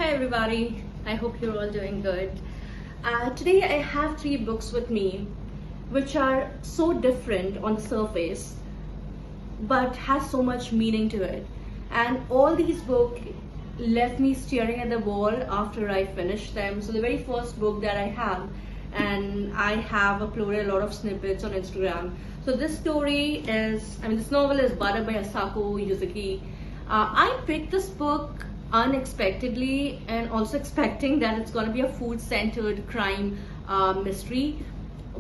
Hi everybody, I hope you're all doing good. Today I have three books with me which are so different on the surface but has so much meaning to it. And all these books left me staring at the wall after I finished them. So the very first book that I have, and I have uploaded a lot of snippets on Instagram. So this this novel is Butter by Asako Yuzuki. I picked this book unexpectedly and also expecting that it's going to be a food-centered crime mystery,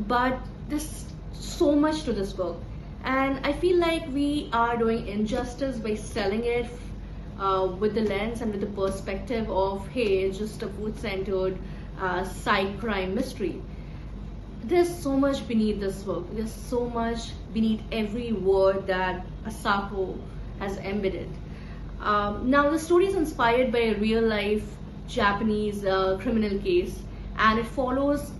but there's so much to this book, and I feel like we are doing injustice by selling it with the lens and with the perspective of, hey, it's just a food-centered side crime mystery. There's so much beneath this book. There's so much beneath every word that Asako has embedded. Now the story is inspired by a real-life Japanese criminal case, and it follows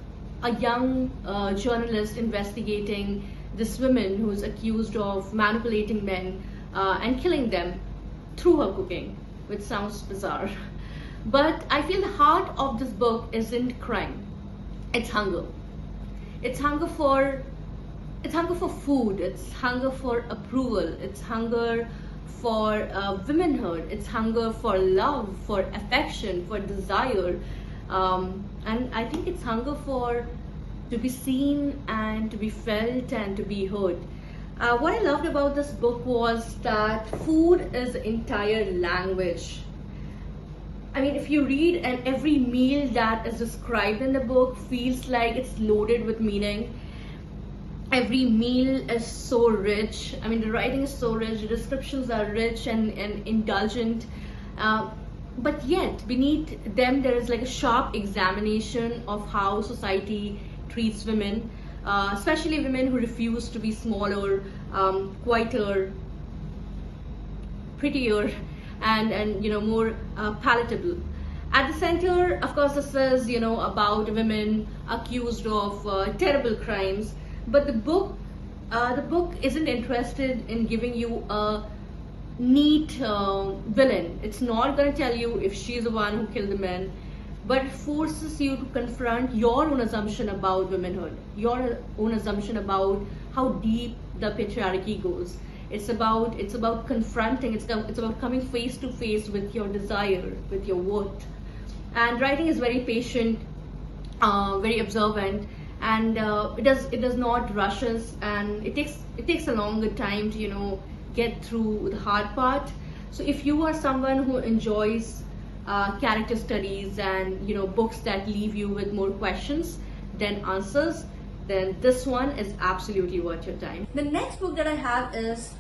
a young journalist investigating this woman who is accused of manipulating men and killing them through her cooking, which sounds bizarre. But I feel the heart of this book isn't crime, it's hunger. It's hunger for food, it's hunger for approval, it's hunger for womanhood, it's hunger for love, for affection, for desire, and I think it's hunger to be seen and to be felt and to be heard. What I loved about this book was that food is the entire language. I mean, if you read, and every meal that is described in the book feels like it's loaded with meaning. Every meal is so rich. I mean, the writing is so rich, the descriptions are rich and indulgent, but yet beneath them there is like a sharp examination of how society treats women, especially women who refuse to be smaller, quieter, prettier, and more palatable. At the center, of course, this is about women accused of terrible crimes. But the book isn't interested in giving you a neat villain. It's not going to tell you if she's the one who killed the men, but it forces you to confront your own assumption about womanhood, your own assumption about how deep the patriarchy goes. It's about confronting. It's about coming face to face with your desire, with your worth. And writing is very patient, very observant. And it does not rush us, and it takes a longer time to get through the hard part. So if you are someone who enjoys character studies and books that leave you with more questions than answers, then this one is absolutely worth your time. The next book that I have is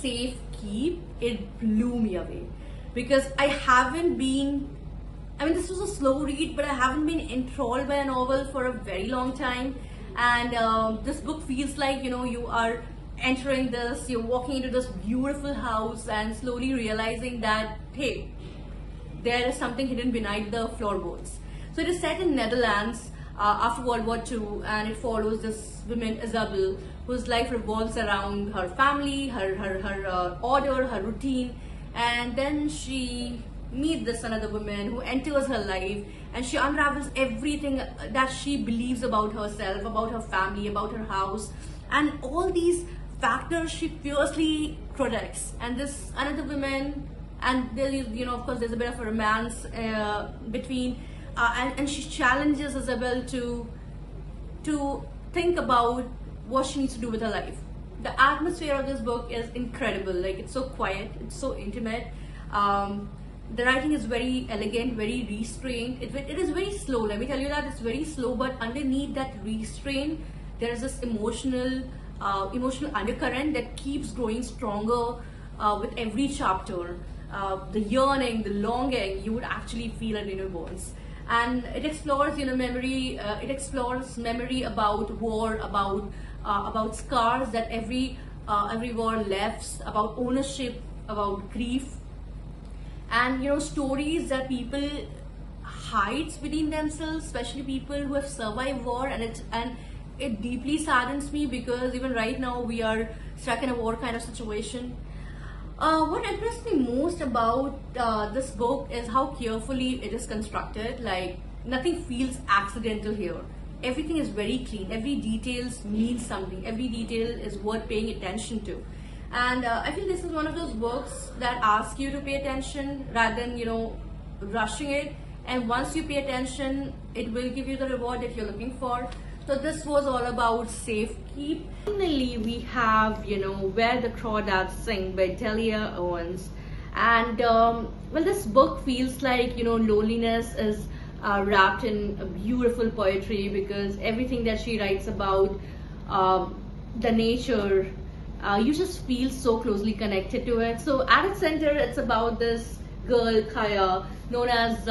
Safekeep. It blew me away because this was a slow read, but I haven't been enthralled by a novel for a very long time. And this book feels like, you are entering this, you're walking into this beautiful house and slowly realizing that, hey, there is something hidden beneath the floorboards. So it is set in Netherlands after World War II, and it follows this woman, Isabel, whose life revolves around her family, her order, her routine, and then she meet this another woman who enters her life, and she unravels everything that she believes about herself, about her family, about her house, and all these factors she fiercely protects. And this another woman, and there is, of course, there's a bit of a romance between, and she challenges Isabel to think about what she needs to do with her life. The atmosphere of this book is incredible. Like, it's so quiet, it's so intimate. The writing is very elegant, very restrained. It is very slow. Let me tell you that it's very slow, but underneath that restraint, there is this emotional undercurrent that keeps growing stronger with every chapter. The yearning, the longing, you would actually feel it in your bones. And it explores, memory. It explores memory about war, about scars that every war left, about ownership, about grief. And stories that people hides within themselves, especially people who have survived war, and it deeply saddens me because even right now we are stuck in a war kind of situation. What impressed me most about this book is how carefully it is constructed. Like, nothing feels accidental here. Everything is very clean. Every detail means something. Every detail is worth paying attention to. And I feel this is one of those books that ask you to pay attention rather than, rushing it. And once you pay attention, it will give you the reward that you're looking for. So this was all about Safekeep. Finally, we have, Where the Crawdads Sing by Delia Owens. And, well, this book feels like, loneliness is wrapped in a beautiful poetry, because everything that she writes about the nature, you just feel so closely connected to it. So at its center, it's about this girl, Kaya, known as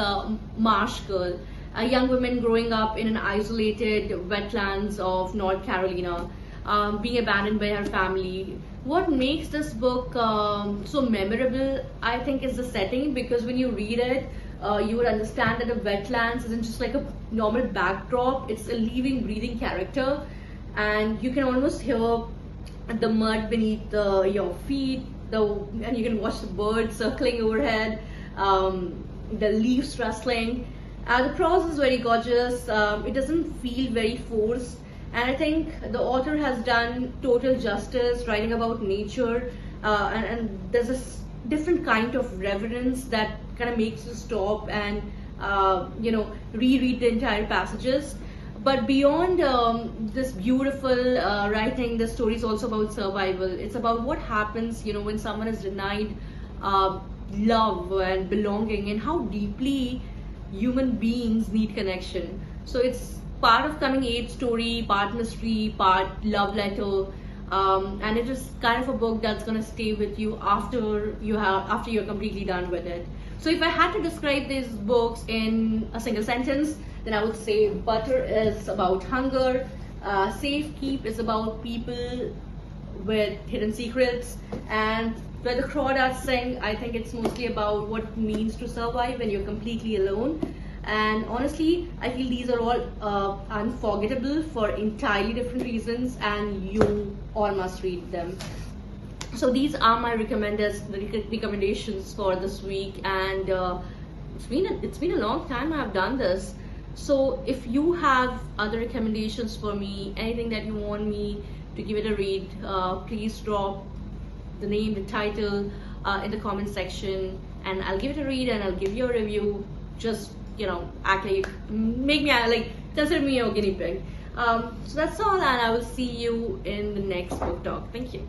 Marsh Girl, a young woman growing up in an isolated wetlands of North Carolina, being abandoned by her family. What makes this book so memorable, I think, is the setting, because when you read it, you would understand that the wetlands isn't just like a normal backdrop, it's a living, breathing character, and you can almost hear the mud beneath your feet, and you can watch the birds circling overhead, the leaves rustling. The prose is very gorgeous. It doesn't feel very forced, and I think the author has done total justice writing about nature, and there's this different kind of reverence that kind of makes you stop and reread the entire passages. But beyond this beautiful writing, the story is also about survival. It's about what happens, when someone is denied love and belonging, and how deeply human beings need connection. So it's part of coming age story, part mystery, part love letter, and it is kind of a book that's gonna stay with you after you're completely done with it. So if I had to describe these books in a single sentence, then I would say Butter is about hunger, Safekeep is about people with hidden secrets, and Where the Crawdads Sing, I think it's mostly about what it means to survive when you're completely alone. And honestly, I feel these are all unforgettable for entirely different reasons, and you all must read them. So these are my recommendations for this week, and it's been a long time I've done this. So if you have other recommendations for me, anything that you want me to give it a read, please drop the name, the title in the comment section, and I'll give it a read and I'll give you a review. Just act like, make me consider me your guinea pig. So that's all, and I will see you in the next book talk. Thank you.